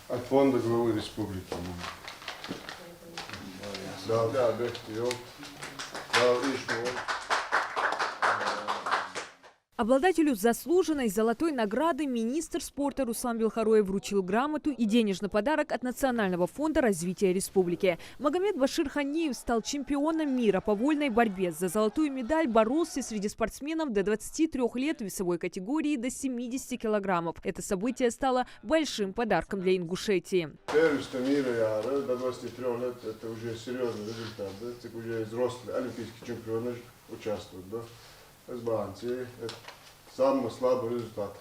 От фонда главы республики. Да, да, да, Обладателю заслуженной золотой награды министр спорта Руслан Белхароев вручил грамоту и денежный подарок от Национального фонда развития республики. Магомед Башир Ханиев стал чемпионом мира по вольной борьбе. За золотую медаль боролся среди спортсменов до 23 лет в весовой категории до 70 килограммов. Это событие стало большим подарком для Ингушетии. Первенство мира до 23 лет – это уже серьезный результат. Да? Это уже взрослые олимпийские чемпионы участвуют. Да? Это самый слабый результат.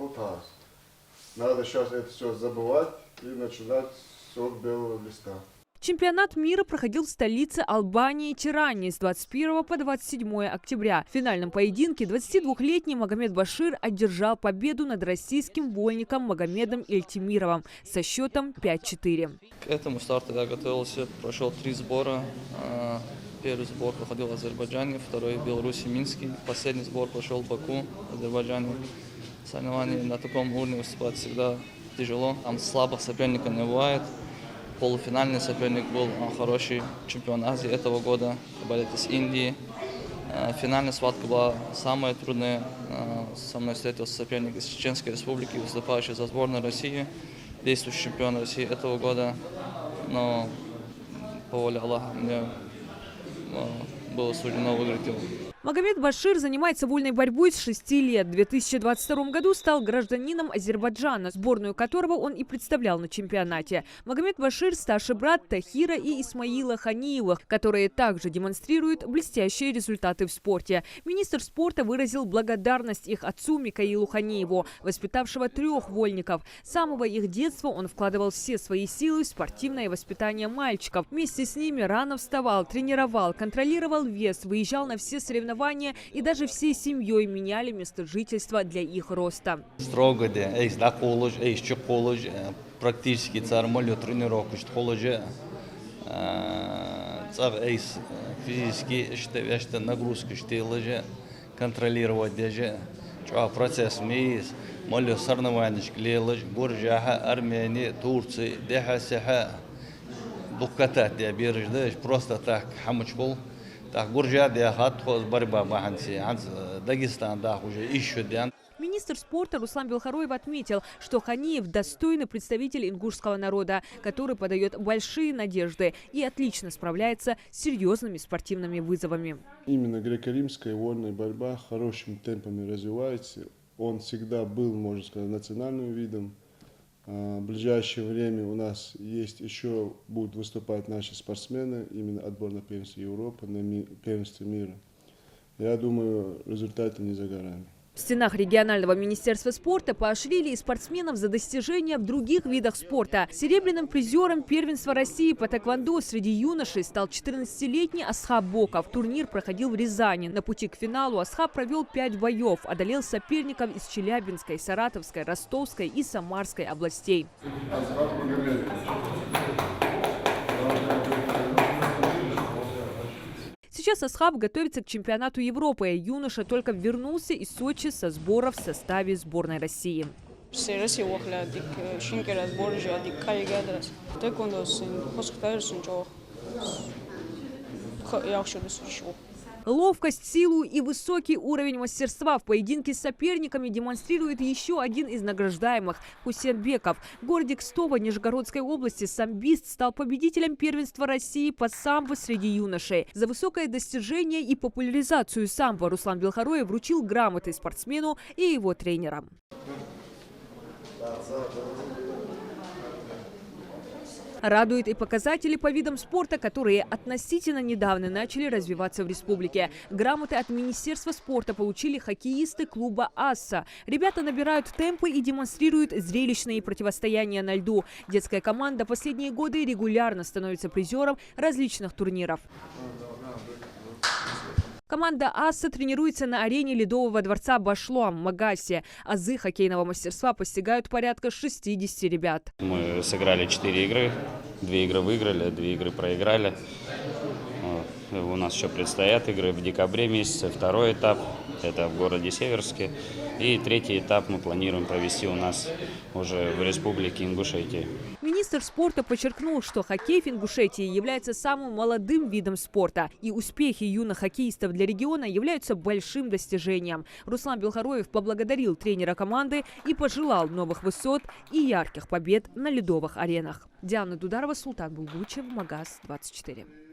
Надо сейчас это все забывать и начинать с белого листа. Чемпионат мира проходил в столице Албании Тиране с 21 по 27 октября. В финальном поединке 22-летний Магомед Башир одержал победу над российским вольником Магомедом Эльтимировым со счетом 5-4. К этому старту я готовился, прошел 3 сбора. Первый сбор проходил в Азербайджане, второй в Беларуси, Минске. Последний сбор прошел в Баку, в Азербайджане. Соревнования на таком уровне выступать всегда тяжело. Там слабых соперников не бывает. Полуфинальный соперник был хороший чемпион Азии этого года, болит из Индии. Финальная схватка была самая трудная. Со мной встретился соперник из Чеченской Республики, выступающий за сборную России, действующий чемпион России этого года. Но по воле Аллаха мне было суждено выиграть его. Магомед Башир занимается вольной борьбой с 6 лет. В 2022 году стал гражданином Азербайджана, сборную которого он и представлял на чемпионате. Магомед Башир – старший брат Тахира и Исмаила Ханиевых, которые также демонстрируют блестящие результаты в спорте. Министр спорта выразил благодарность их отцу Микаилу Ханиеву, воспитавшего 3 вольников. С самого их детства он вкладывал все свои силы в спортивное воспитание мальчиков. Вместе с ними рано вставал, тренировал, контролировал вес, выезжал на все соревнования и даже всей семьей меняли место жительства для их роста. Строго, практически цармолю тренировку, физически нагрузку контролировать даже процесс мейс, молю соревнования, Гурджаха, Армения, Турция, Дехасиха, Букатат, я бережу, просто так, хамучбол. Министр спорта Руслан Белхароев отметил, что Ханиев – достойный представитель ингушского народа, который подает большие надежды и отлично справляется с серьезными спортивными вызовами. Именно греко-римская вольная борьба хорошими темпами развивается. Он всегда был, можно сказать, национальным видом. В ближайшее время у нас есть еще будут выступать наши спортсмены, именно отбор на первенство Европы, на первенство мира. Я думаю, результаты не за горами. В стенах регионального министерства спорта поощрили и спортсменов за достижения в других видах спорта. Серебряным призером первенства России по тэквондо среди юношей стал 14-летний Асхаб Боков. Турнир проходил в Рязани. На пути к финалу Асхаб провел 5 боев, одолел соперников из Челябинской, Саратовской, Ростовской и Самарской областей. Сейчас Асхаб готовится к чемпионату Европы. Юноша только вернулся из Сочи со сборов в составе сборной России. Ловкость, силу и высокий уровень мастерства в поединке с соперниками демонстрирует еще один из награждаемых – Хусенбеков. В городе Кстово Нижегородской области самбист стал победителем первенства России по самбо среди юношей. За высокое достижение и популяризацию самбо Руслан Белхароев вручил грамоты спортсмену и его тренерам. Радует и показатели по видам спорта, которые относительно недавно начали развиваться в республике. Грамоты от Министерства спорта получили хоккеисты клуба «Асса». Ребята набирают темпы и демонстрируют зрелищные противостояния на льду. Детская команда последние годы регулярно становится призером различных турниров. Команда «Асса» тренируется на арене Ледового дворца Башлоам в Магасе. Азы хоккейного мастерства постигают порядка 60 ребят. Мы сыграли 4 игры. 2 игры выиграли, 2 игры проиграли. У нас еще предстоят игры в декабре месяце. 2-й этап – это в городе Северске. И 3-й этап мы планируем провести у нас уже в республике Ингушетия. Министр Министр спорта подчеркнул, что хоккей в Ингушетии является самым молодым видом спорта, и успехи юных хоккеистов для региона являются большим достижением. Руслан Белхароев поблагодарил тренера команды и пожелал новых высот и ярких побед на ледовых аренах. Диана Дударова, Султан Булгучев, Магаз 24.